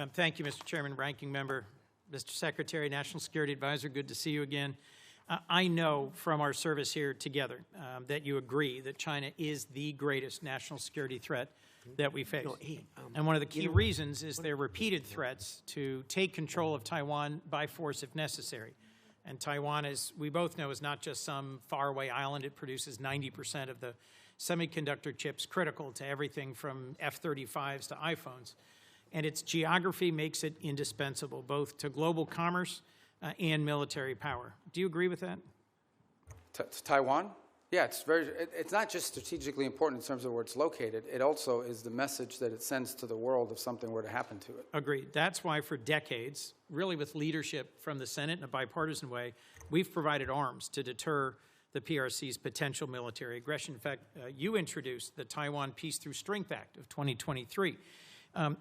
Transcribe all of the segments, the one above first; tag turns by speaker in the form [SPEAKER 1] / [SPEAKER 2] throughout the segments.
[SPEAKER 1] Thank you, Mr. Chairman, Ranking Member, Mr. Secretary, National Security Advisor, good to see you again. I know from our service here together that you agree that China is the greatest national security threat that we face. And one of the key reasons is their repeated threats to take control of Taiwan by force if necessary. And Taiwan, as we both know, is not just some faraway island. It produces 90% of the semiconductor chips critical to everything from F-35s to iPhones. And its geography makes it indispensable, both to global commerce and military power. Do you agree with that?
[SPEAKER 2] Taiwan? Yeah, it's not just strategically important in terms of where it's located. It also is the message that it sends to the world if something were to happen to it.
[SPEAKER 1] Agreed. That's why for decades, really with leadership from the Senate in a bipartisan way, we've provided arms to deter the PRC's potential military aggression. In fact, you introduced the Taiwan Peace Through Strength Act of 2023.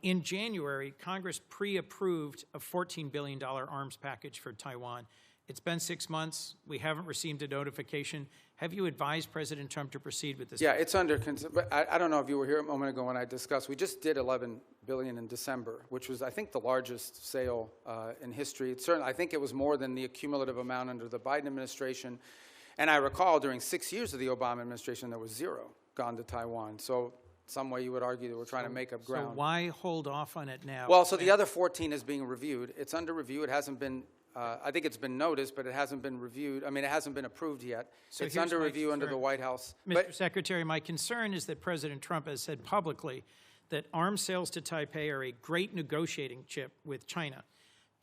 [SPEAKER 1] In January, Congress pre-approved a $14 billion arms package for Taiwan. It's been 6 months. We haven't received a notification. Have you advised President Trump to proceed with this?
[SPEAKER 2] Yeah, it's under consideration. But I don't know if you were here a moment ago when I discussed. We just did $11 billion in December, which was, I think, the largest sale in history. It's certainly, I think it was more than the cumulative amount under the Biden administration. And I recall during 6 years of the Obama administration, there was zero gone to Taiwan. So some way you would argue that we're trying to make up ground.
[SPEAKER 1] So why hold off on it now?
[SPEAKER 2] Well, so the other 14 is being reviewed. It's under review. It hasn't been, I think it's been noticed, but it hasn't been reviewed. I mean, it hasn't been approved yet. So it's under review under the White House.
[SPEAKER 1] Mr. Secretary, my concern is that President Trump has said publicly that arms sales to Taipei are a great negotiating chip with China.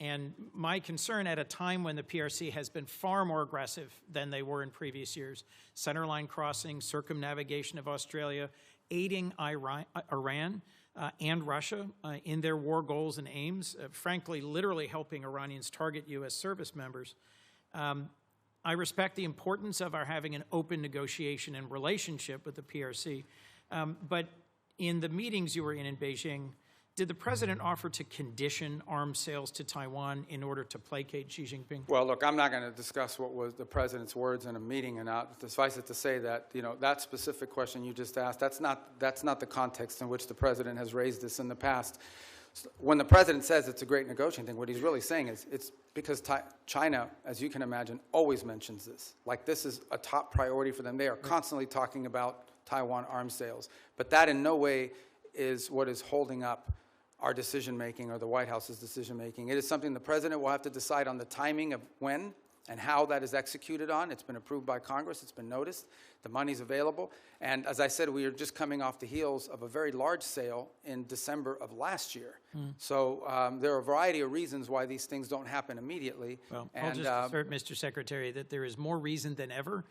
[SPEAKER 1] And my concern at a time when the PRC has been far more aggressive than they were in previous years, centerline crossing, circumnavigation of Australia, aiding Iran and Russia in their war goals and aims, frankly, literally helping Iranians target U.S. service members. I respect the importance of our having an open negotiation and relationship with the PRC, but in the meetings you were in Beijing, did the President offer to condition arms sales to Taiwan in order to placate Xi Jinping?
[SPEAKER 2] Well, look, I'm not going to discuss what was the President's words in a meeting and not. Suffice it to say that, you know, that specific question you just asked, that's not the context in which the President has raised this in the past. When the President says it's a great negotiating thing, what he's really saying is it's because China, as you can imagine, always mentions this. Like, this is a top priority for them. They are constantly talking about Taiwan arms sales. But that in no way is what is holding up our decision-making or the White House's decision-making. It is something the President will have to decide on the timing of when and how that is executed on. It's been approved by Congress. It's been noticed. The money's available. And as I said, we are just coming off the heels of a very large sale in December of last year. So there are a variety of reasons why these things don't happen immediately.
[SPEAKER 1] Well, I'll just assert, Mr. Secretary, that there is more reason than ever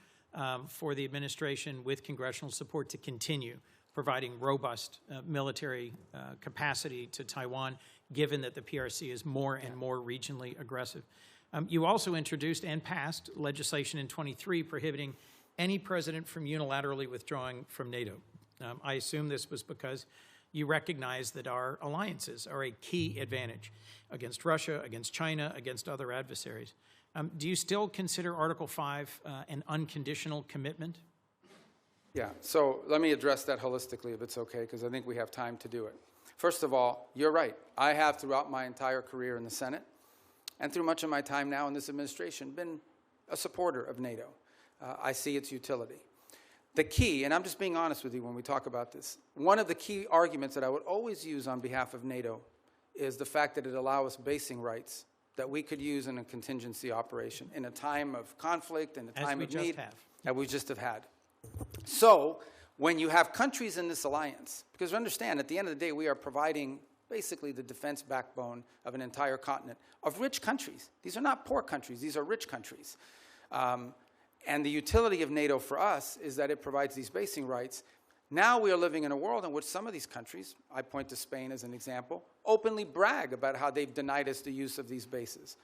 [SPEAKER 1] for the administration with congressional support to continue providing robust military capacity to Taiwan, given that the PRC is more and more regionally aggressive. You also introduced and passed legislation in 23 prohibiting any president from unilaterally withdrawing from NATO. I assume this was because you recognize that our alliances are a key advantage against Russia, against China, against other adversaries. Do you still consider Article 5 an unconditional commitment?
[SPEAKER 2] Yeah, so let me address that holistically, if it's okay, because I think we have time to do it. First of all, you're right. I have, throughout my entire career in the Senate, and through much of my time now in this administration, been a supporter of NATO. I see its utility. The key, and I'm just being honest with you when we talk about this, one of the key arguments that I would always use on behalf of NATO is the fact that it allows us basing rights that we could use in a contingency operation in a time of conflict, in a time of need, that we just have had. So when you have countries in this alliance, because understand, at the end of the day, we are providing basically the defense backbone of an entire continent of rich countries. These are not poor countries. These are rich countries. And the utility of NATO for us is that it provides these basing rights. Now we are living in a world in which some of these countries, I point to Spain as an example, openly brag about how they've denied us the use of these bases.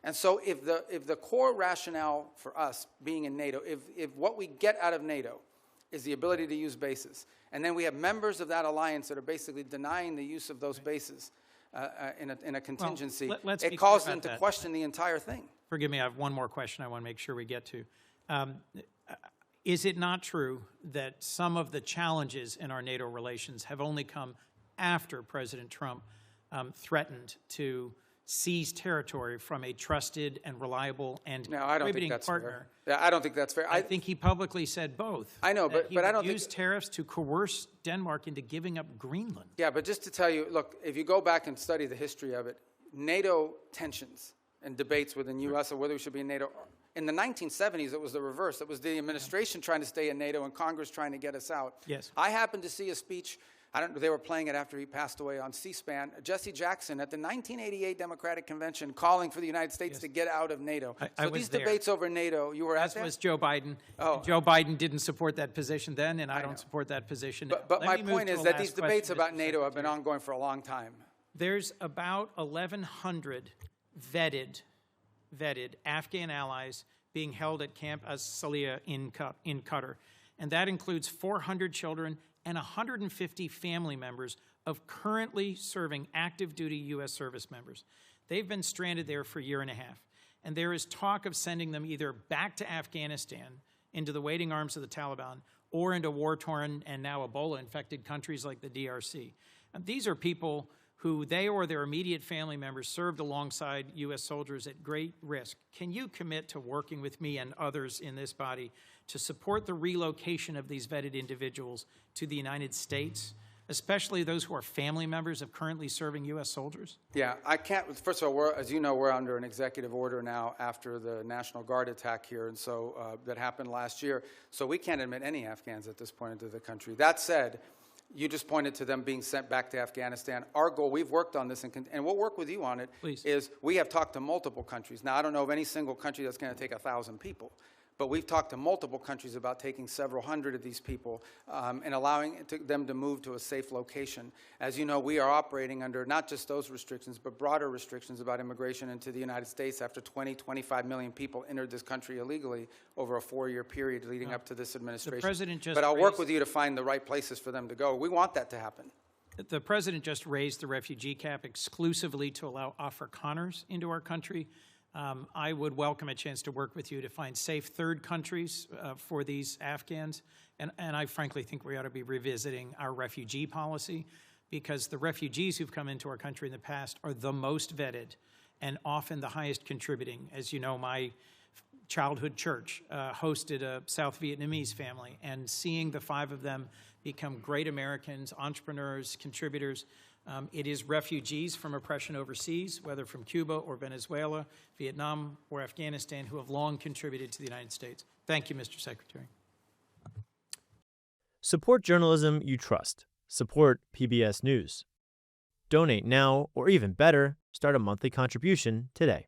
[SPEAKER 2] And so if the core rationale for us being in NATO, if what we get out of NATO is the ability to use bases, and then we have members of that alliance that are basically denying the use of those bases in a contingency,
[SPEAKER 1] well,
[SPEAKER 2] it calls them to question the entire thing.
[SPEAKER 1] Forgive me, I have one more question I want to make sure we get to. Is it not true that some of the challenges in our NATO relations have only come after President Trump threatened to seize territory from a trusted and reliable and
[SPEAKER 2] No, I don't think
[SPEAKER 1] contributing
[SPEAKER 2] that's
[SPEAKER 1] partner.
[SPEAKER 2] fair. Yeah, I don't think that's fair.
[SPEAKER 1] I think he publicly said both.
[SPEAKER 2] I know,
[SPEAKER 1] that
[SPEAKER 2] but I
[SPEAKER 1] he
[SPEAKER 2] don't
[SPEAKER 1] would use
[SPEAKER 2] think-
[SPEAKER 1] tariffs to coerce Denmark into giving up Greenland.
[SPEAKER 2] Yeah, but just to tell you, look, if you go back and study the history of it, NATO tensions and debates within U.S. or whether we should be in NATO, in the 1970s, it was the reverse. It was the administration trying to stay in NATO and Congress trying to get us out.
[SPEAKER 1] Yes.
[SPEAKER 2] I happened to see a speech, they were playing it after he passed away on C-SPAN, Jesse Jackson at the 1988 Democratic Convention calling for the United States to get out of NATO.
[SPEAKER 1] I
[SPEAKER 2] So
[SPEAKER 1] was
[SPEAKER 2] these
[SPEAKER 1] there.
[SPEAKER 2] debates over NATO, you were at
[SPEAKER 1] As
[SPEAKER 2] that?
[SPEAKER 1] was Joe Biden.
[SPEAKER 2] Oh.
[SPEAKER 1] Joe Biden didn't support that position then, and I
[SPEAKER 2] know.
[SPEAKER 1] don't support that position now.
[SPEAKER 2] But
[SPEAKER 1] Let
[SPEAKER 2] my
[SPEAKER 1] me move
[SPEAKER 2] point
[SPEAKER 1] to
[SPEAKER 2] is
[SPEAKER 1] a
[SPEAKER 2] that
[SPEAKER 1] last
[SPEAKER 2] these debates
[SPEAKER 1] question,
[SPEAKER 2] about
[SPEAKER 1] Mr.
[SPEAKER 2] NATO have been
[SPEAKER 1] Secretary.
[SPEAKER 2] ongoing for a long time.
[SPEAKER 1] There's about 1,100 vetted Afghan allies being held at Camp As-Salih in Qatar. And that includes 400 children and 150 family members of currently serving active duty U.S. service members. They've been stranded there for a year and a half. And there is talk of sending them either back to Afghanistan into the waiting arms of the Taliban or into war-torn and now Ebola-infected countries like the DRC. And these are people who they or their immediate family members served alongside U.S. soldiers at great risk. Can you commit to working with me and others in this body to support the relocation of these vetted individuals to the United States, especially those who are family members of currently serving U.S. soldiers?
[SPEAKER 2] Yeah, I can't. First of all, as you know, we're under an executive order now after the National Guard attack here, and so that happened last year. So we can't admit any Afghans at this point into the country. That said, you just pointed to them being sent back to Afghanistan. Our goal, we've worked on this, and we'll work with you on it,
[SPEAKER 1] Please.
[SPEAKER 2] is we have talked to multiple countries. Now, I don't know of any single country that's going to take 1,000 people. But we've talked to multiple countries about taking several hundred of these people and allowing them to move to a safe location. As you know, we are operating under not just those restrictions, but broader restrictions about immigration into the United States after 25 million people entered this country illegally over a 4-year period leading up to this administration.
[SPEAKER 1] President just
[SPEAKER 2] but I'll work
[SPEAKER 1] raised-
[SPEAKER 2] with you to find the right places for them to go. We want that to happen.
[SPEAKER 1] The president just raised the refugee cap exclusively to allow Afrikaners into our country. I would welcome a chance to work with you to find safe third countries for these Afghans. And I frankly think we ought to be revisiting our refugee policy, because the refugees who've come into our country in the past are the most vetted and often the highest contributing. As you know, my childhood church hosted a South Vietnamese family, and seeing the 5 of them become great Americans, entrepreneurs, contributors. It is refugees from oppression overseas, whether from Cuba or Venezuela, Vietnam or Afghanistan, who have long contributed to the United States. Thank you, Mr. Secretary.
[SPEAKER 3] Support journalism you trust. Support PBS News. Donate now, or even better, start a monthly contribution today.